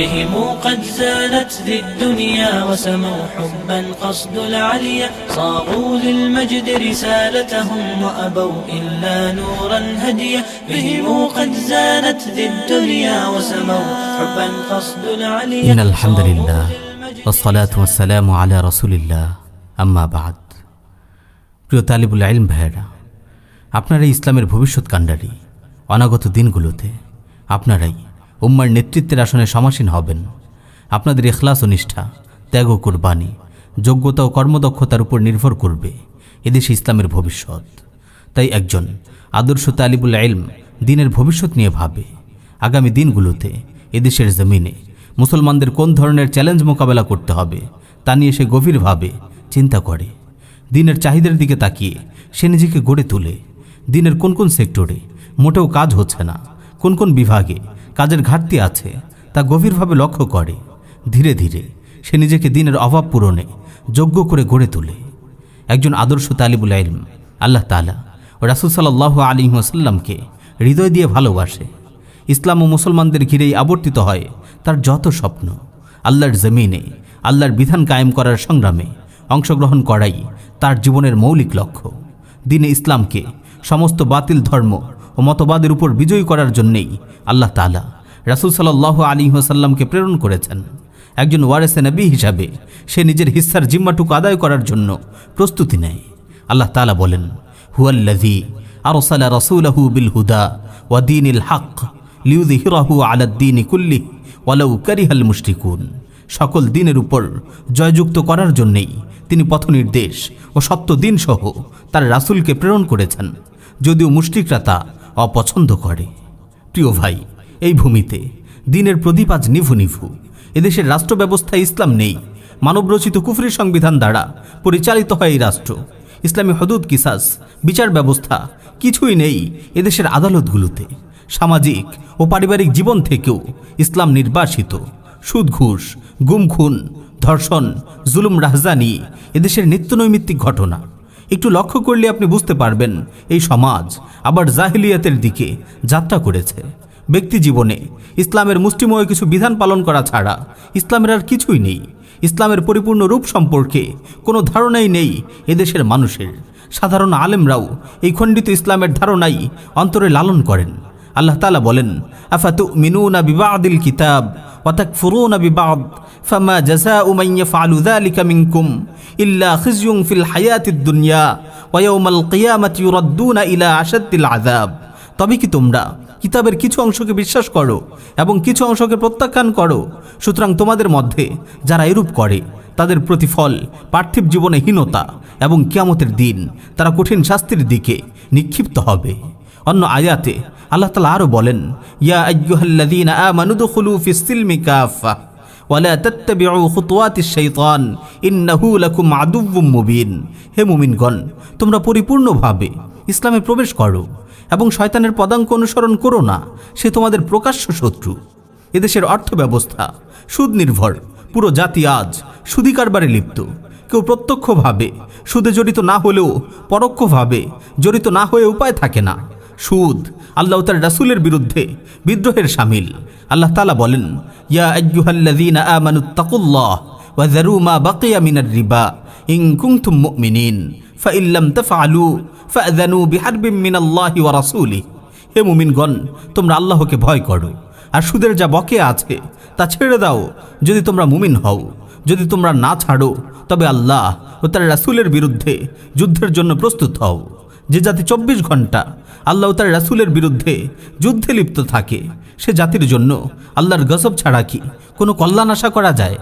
بهم قد زانت ذي الدنيا وسموا حبا قصد العليا صاغوا للمجد رسالتهم وأبوا إلا نورا هديا بهم قد زانت ذي الدنيا وسموا حبا قصد العليا إن الحمد لله والصلاة والسلام على رسول الله أما بعد প্রিয় তালিবুল ইলম ভাইরা, আপনারা ইসলামের ভবিষ্যৎ কাণ্ডারী। অনাগত দিনগুলোতে আপনারাই উম্মার নেতৃত্বের আসনে সমাসীন হবেন। আপনাদের ইখলাস ও নিষ্ঠা, ত্যাগ ও কুরবানি, যোগ্যতা ও কর্মদক্ষতার উপর নির্ভর করবে এদেশে ইসলামের ভবিষ্যৎ। তাই একজন আদর্শ তালিবুল ইলম দিনের ভবিষ্যৎ নিয়ে ভাবে। আগামী দিনগুলোতে এদেশের জমিনে মুসলমানদের কোন ধরনের চ্যালেঞ্জ মোকাবেলা করতে হবে তা নিয়ে সে গভীরভাবে চিন্তা করে। দিনের চাহিদার দিকে তাকিয়ে সে নিজেকে গড়ে তোলে। দিনের কোন কোন সেক্টরে মোটেও কাজ হচ্ছে না, কোন কোন বিভাগে কাজের ঘাটতি আছে তা গভীরভাবে লক্ষ্য করে। ধীরে ধীরে সে নিজেকে দিনের অভাব পূরণে যোগ্য করে গড়ে তোলে। একজন আদর্শ তালিবুল ইলম আল্লাহ তাআলা ও রাসূল সাল্লাল্লাহু আলাইহি ওয়াসাল্লামকে হৃদয় দিয়ে ভালোবাসে। ইসলাম ও মুসলমানদের ঘিরেই আবর্তিত হয় তার যত স্বপ্ন। আল্লাহর জমিনে আল্লাহর বিধান কায়েম করার সংগ্রামে অংশগ্রহণ করাই তার জীবনের মৌলিক লক্ষ্য। দ্বীনে ইসলামকে সমস্ত বাতিল ধর্ম ও মতবাদের উপর বিজয়ী করার জন্যেই আল্লাহ তাআলা রাসূল সাল্লাল্লাহু আলাইহি ওয়াসাল্লামকে প্রেরণ করেছেন। একজন ওয়ারেসে নবী হিসাবে সে নিজের হিস্সার জিম্মাটুকু আদায় করার জন্য প্রস্তুতি নেয়। আল্লাহ তাআলা বলেন, হুয়াল্লাযী আরসালা রাসূলাহু বিল হুদা ওয়া দীনিল হক লিইয়ুযহিরাহু আলাদ দীনি কুল্লিহি ওয়ালাউ কারিহাল মুশরিকুন। সকল দিনের উপর জয়যুক্ত করার জন্যেই তিনি পথনির্দেশ ও সত্য দিন সহ তার রাসূলকে প্রেরণ করেছেন, যদিও মুশরিকরা তা অপছন্দ করে। প্রিয় ভাই, এই ভূমিতে দিনের প্রদীপ আজ নিভু নিভু। এদেশের রাষ্ট্র ব্যবস্থায় ইসলাম নেই। মানবরচিত কুফরি সংবিধান দ্বারা পরিচালিত হয় এই রাষ্ট্র। ইসলামী হদুদ কিসাস বিচার ব্যবস্থা কিছুই নেই এদেশের আদালতগুলোতে। সামাজিক ও পারিবারিক জীবন থেকেও ইসলাম নির্বাসিত। সুদ, ঘুষ, গুম, খুন, ধর্ষণ, জুলুম, রাহজানি এদেশের নিত্যনৈমিত্তিক ঘটনা। একটু লক্ষ্য করলে আপনি বুঝতে পারবেন এই সমাজ আবার জাহিলিয়াতের দিকে যাত্রা করেছে। ব্যক্তি জীবনে ইসলামের মুষ্টিময় কিছু বিধান পালন করা ছাড়া ইসলামের আর কিছুই নেই। ইসলামের পরিপূর্ণ রূপ সম্পর্কে কোনো ধারণাই নেই এদেশের মানুষের। সাধারণ আলেমরাও এই খণ্ডিত ইসলামের ধারণাই অন্তরে লালন করেন। আল্লাহ তাআলা বলেন, আফাতুমিনুনা বিবাদিল কিতাব ওয়া তাকফুরুনা বিবাদ ফামা জাযাউ মান ইয়াফআলু যালিকা মিনকুম ইল্লা খিজয়ুন ফিল হায়াতিদ দুনিয়া ওয়া ইয়াউমাল কিয়ামাতি ইউরাদ্দুনা ইলা আশাদ্দিল আযাব। তবে কি তোমরা কিতাবের কিছু অংশকে বিশ্বাস করো এবং কিছু অংশকে প্রত্যাখ্যান করো? সুতরাং তোমাদের মধ্যে যারা এরূপ করে তাদের প্রতিফল পার্থিব জীবনে হীনতা এবং কিয়ামতের দিন তারা কঠিন শাস্তির দিকে নিক্ষিপ্ত হবে। অন্য আয়াতে আল্লাহ তাআলা আরো বলেন, ইয়া আইয়ুহাল্লাযীনা আমানু দুখুলু ফিস সিলমি কাফা ওয়া লা তাত্তাবিউ খুতুওয়াতিশ শাইতান ইন্নাহু লাকুম আদুউম মুবিন। হে মুমিনগণ, তোমরা পরিপূর্ণভাবে ইসলামে প্রবেশ করো এবং শয়তানের পদাঙ্ক অনুসরণ করো না, সে তোমাদের প্রকাশ্য শত্রু। এদেশের অর্থ ব্যবস্থা সুদ নির্ভর। পুরো জাতি আজ সুদী কারবারে লিপ্ত। কেউ প্রত্যক্ষভাবে সুদে জড়িত না হলেও পরোক্ষভাবে জড়িত না হয়ে উপায় থাকে না। সুদ আল্লাহ ও তার রাসূলের বিরুদ্ধে বিদ্রোহের শামিল। আল্লাহ তাআলা বলেন, ইয়া আইয়ুহাল্লাযীনা আমানুত্তাকুল্লাহ ওয়া যারু মা বাকিয়া মিনার রিবা ইন কুনতুম মুমিনিন ফাইন লাম তাফআলু ফাআযানু বিহারবিম মিনাল্লাহি ওয়া রাসূলিহি। হে মুমিনগণ, তোমরা আল্লাহকে ভয় করো আর সুদের যা বকেয়া আছে তা ছেড়ে দাও যদি তোমরা মুমিন হও। যদি তোমরা না ছাড়ো তবে আল্লাহ ও তার রাসূলের বিরুদ্ধে যুদ্ধের জন্য প্রস্তুত হও। যে জাতি 24 ঘন্টা আল্লাহ ও তার রাসূলের বিরুদ্ধে যুদ্ধে লিপ্ত থাকে সে জাতির জন্য আল্লাহর গজব ছাড়া কি কোনো কল্যাণ আশা করা যায়?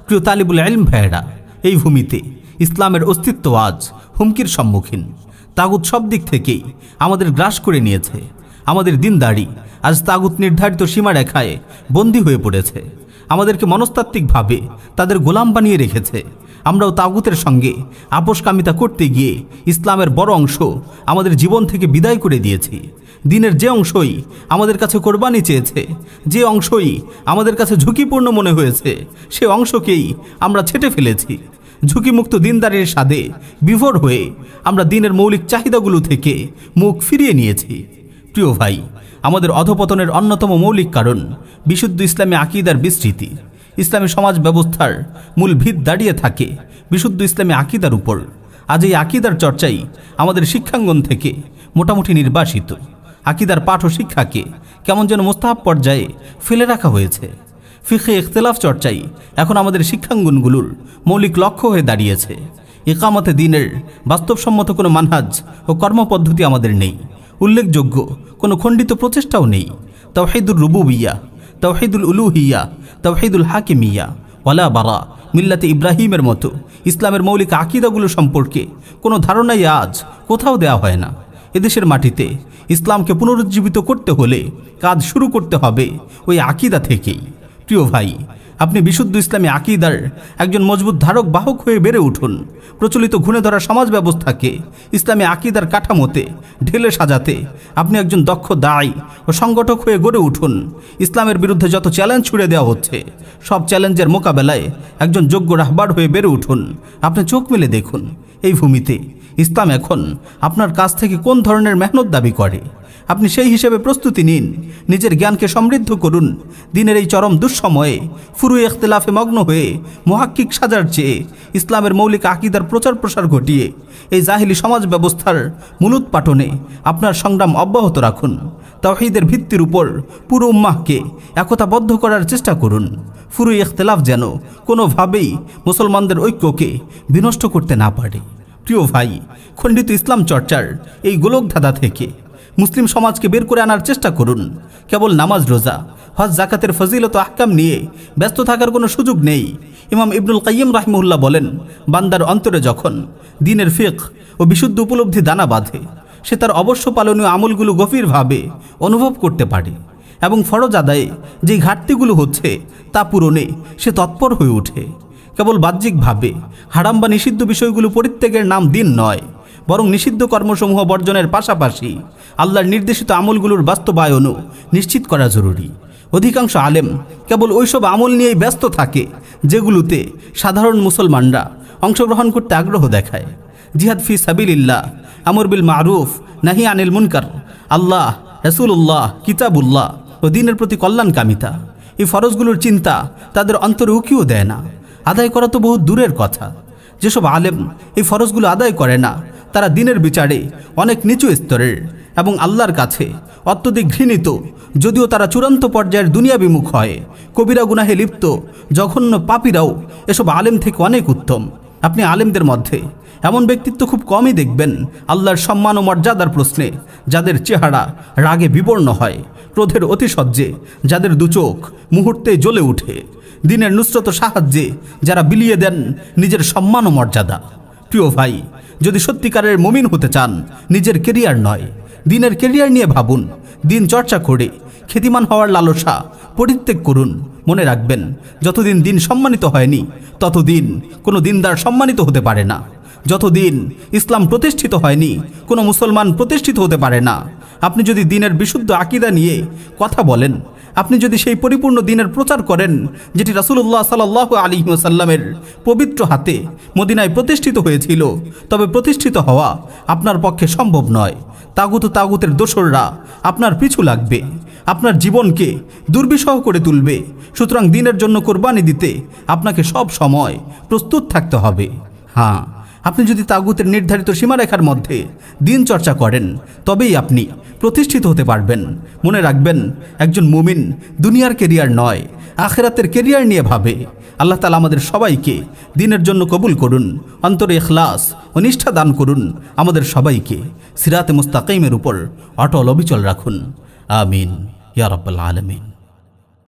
প্রিয় তালিবুল ইলম ভাইরা, এই ভূমিতে ইসলামের অস্তিত্ব আজ হুমকির সম্মুখীন। তাগুত সব দিক থেকেই আমাদের গ্রাস করে নিয়েছে। আমাদের দিনদারি আজ তাগুত নির্ধারিত সীমারেখায় বন্দী হয়ে পড়েছে। আমাদেরকে মনস্তাত্ত্বিকভাবে তাদের গোলাম বানিয়ে রেখেছে। আমরাও তাগুতের সঙ্গে আপোষকামিতা করতে গিয়ে ইসলামের বড় অংশ আমাদের জীবন থেকে বিদায় করে দিয়েছি। দিনের যে অংশই আমাদের কাছে কোরবানি চেয়েছে, যে অংশই আমাদের কাছে ঝুঁকিপূর্ণ মনে হয়েছে, সে অংশকেই আমরা ছেটে ফেলেছি। ঝুঁকিমুক্ত দিনদারির স্বাদে বিভোর হয়ে আমরা দিনের মৌলিক চাহিদাগুলো থেকে মুখ ফিরিয়ে নিয়েছি। প্রিয় ভাই, আমাদের অধপতনের অন্যতম মৌলিক কারণ বিশুদ্ধ ইসলামী আকীদার বিস্তৃতি। ইসলামী সমাজ ব্যবস্থার মূল ভিত দাঁড়িয়ে থাকে বিশুদ্ধ ইসলামী আকীদার উপর। আজ এই আকীদার চর্চাই আমাদের শিক্ষাঙ্গন থেকে মোটামুটি নির্বাসিত। আকীদার পাঠ ও শিক্ষাকে কেমন যেন মোস্তাহাব পর্যায়ে ফেলে রাখা হয়েছে। ফিকহে ইখতিলাফ চর্চাই এখন আমাদের শিক্ষাঙ্গনগুলোর মৌলিক লক্ষ্য হয়ে দাঁড়িয়েছে। ইকামতে দ্বীনের বাস্তবসম্মত কোনো মানহাজ ও কর্মপদ্ধতি আমাদের নেই। উল্লেখযোগ্য কোনো খণ্ডিত প্রচেষ্টাও নেই। তাওহীদুর রুবুবিয়্যাহ, তাওহীদুল উলুহিয়্যাহ, তাওহীদুল হাকিমিয়্যাহ, ওয়ালা বারা, মিল্লাতে ইব্রাহিমের মতো ইসলামের মৌলিক আকীদাগুলো সম্পর্কে কোনো ধারণাই আজ কোথাও দেওয়া হয় না। এদেশের মাটিতে ইসলামকে পুনরুজ্জীবিত করতে হলে কাজ শুরু করতে হবে ওই আকীদা থেকেই। প্রিয় ভাই, আপনি বিশুদ্ধ ইসলামী আকীদার একজন মজবুত ধারক বাহক হয়ে বেড়ে উঠুন। প্রচলিত ঘুণে ধরা সমাজ ব্যবস্থাকে ইসলামী আকীদার কাঠামোতে ঢেলে সাজাতে আপনি একজন দক্ষ দায়ী ও সংগঠক হয়ে গড়ে উঠুন। ইসলামের বিরুদ্ধে যত চ্যালেঞ্জ ছুড়ে দেওয়া হচ্ছে, সব চ্যালেঞ্জের মোকাবেলায় একজন যোগ্য রাহবার হয়ে বেড়ে উঠুন। আপনি চোখ মেলে দেখুন, এই ভূমিতে ইসলাম এখন আপনার কাছ থেকে কোন ধরনের মেহনত দাবি করে। আপনি সেই হিসেবে প্রস্তুতি নিন। নিজের জ্ঞানকে সমৃদ্ধ করুন। দিনের এই চরম দুঃসময়ে ফুরুয়ে ইখতিলাফে মগ্ন হয়ে মুহাক্কিক সাজার চেয়ে ইসলামের মৌলিক আকীদার প্রচার প্রসার ঘটিয়ে এই জাহিলি সমাজ ব্যবস্থার মূলোৎপাটনে আপনার সংগ্রাম অব্যাহত রাখুন। তাওহীদের ভিত্তির উপর পুরো উম্মাহকে একতাবদ্ধ করার চেষ্টা করুন। ফুরুয়ে ইখতিলাফ যেন কোনোভাবেই মুসলমানদের ঐক্যকে বিনষ্ট করতে না পারে। প্রিয় ভাই, খণ্ডিত ইসলাম চর্চার এই গোলকধাঁধা থেকে মুসলিম সমাজকে বের করে আনার চেষ্টা করুন। কেবল নামাজ, রোজা, হজ, যাকাতের ফজিলত ও আহকাম নিয়ে ব্যস্ত থাকার কোনো সুযোগ নেই। ইমাম ইবনুল কাইয়িম রাহিমাহুল্লাহ বলেন, বান্দার অন্তরে যখন দ্বীনের ফিকহ ও বিশুদ্ধ উপলব্ধি দানা বাঁধে, সে তার অবশ্য পালনীয় আমলগুলো গভীরভাবে অনুভব করতে পারে এবং ফরজ আদায়ে যেই ঘাটতিগুলো হচ্ছে তা পূরণে সে তৎপর হয়ে ওঠে। কেবল বাহ্যিকভাবে হারাম বা নিষিদ্ধ বিষয়গুলো পরিত্যাগের নাম দিন নয়, বরং নিষিদ্ধ কর্মসমূহ বর্জনের পাশাপাশি আল্লাহর নির্দেশিত আমলগুলোর বাস্তবায়নও নিশ্চিত করা জরুরি। অধিকাংশ আলেম কেবল ওইসব আমল নিয়েই ব্যস্ত থাকে যেগুলোতে সাধারণ মুসলমানরা অংশগ্রহণ করতে আগ্রহ দেখায়। জিহাদ ফি সাবিলিল্লাহ, আমর বিল মারুফ, নাহি আনিল মুনকার, আল্লাহ, রাসূলুল্লাহ, কিতাবুল্লাহ ও দ্বীনের প্রতি কল্যাণকামিতা, এই ফরজগুলোর চিন্তা তাদের অন্তরে উকিও দেয় না। আদায় করা তো বহু দূরের কথা। যেসব আলেম এই ফরজগুলো আদায় করে না, তারা দ্বীনের বিচারে অনেক নিচু স্তরের এবং আল্লাহর কাছে অত্যধিক ঘৃণিত। যদিও তারা চূড়ান্ত পর্যায়ের দুনিয়াবিমুখ হয়, কবিরা গুনাহে লিপ্ত জঘন্য পাপীরাও এসব আলেম থেকে অনেক উত্তম। আপনি আলেমদের মধ্যে এমন ব্যক্তিত্ব খুব কমই দেখবেন আল্লাহর সম্মান ও মর্যাদার প্রশ্নে যাদের চেহারা রাগে বিবর্ণ হয়, ক্রোধের অতিশয্যে যাদের দুচোখ মুহূর্তে জ্বলে ওঠে, দ্বীনের নুসরত সাহায্যে যারা বিলিয়ে দেন নিজের সম্মান ও মর্যাদা। প্রিয় ভাই, যদি সত্যিকারের মুমিন হতে চান, নিজের কেরিয়ার নয়, দ্বীনের কেরিয়ার নিয়ে ভাবুন। দ্বীন চর্চা করে খ্যাতিমান হওয়ার লালসা পরিত্যাগ করুন। মনে রাখবেন, যতদিন দ্বীন সম্মানিত হয়নি, ততদিন কোনো দ্বীনদার সম্মানিত হতে পারে না। যতদিন ইসলাম প্রতিষ্ঠিত হয়নি, কোনো মুসলমান প্রতিষ্ঠিত হতে পারে না। আপনি যদি দ্বীনের বিশুদ্ধ আকীদা নিয়ে কথা বলেন, আপনি যদি সেই পরিপূর্ণ দ্বীনের প্রচার করেন যেটি রাসূলুল্লাহ সাল্লাল্লাহু আলাইহি ওয়াসাল্লামের পবিত্র হাতে মদিনায় প্রতিষ্ঠিত হয়েছিল, তবে প্রতিষ্ঠিত হওয়া আপনার পক্ষে সম্ভব নয়। তাগুতের দোসররা আপনার পিছু লাগবে, আপনার জীবনকে দুর্বিষহ করে তুলবে। সুতরাং দ্বীনের জন্য কোরবানি দিতে আপনাকে সব সময় প্রস্তুত থাকতে হবে। হ্যাঁ, আপনি যদি তাগুতের নির্ধারিত সীমারেখার মধ্যে দ্বীন চর্চা করেন, তবেই আপনি প্রতিষ্ঠিত হতে পারবেন। মনে রাখবেন, একজন মুমিন দুনিয়ার কেরিয়ার নয়, আখিরাতের কেরিয়ার নিয়ে ভাবে। আল্লাহ তাআলা আমাদের সবাইকে দ্বীনের জন্য কবুল করুন, অন্তরে ইখলাস ও নিষ্ঠা দান করুন। আমাদের সবাইকে সিরাতে মুস্তাকিমের উপর অটল অবিচল রাখুন। আমিন ইয়া রাব্বাল আলামিন।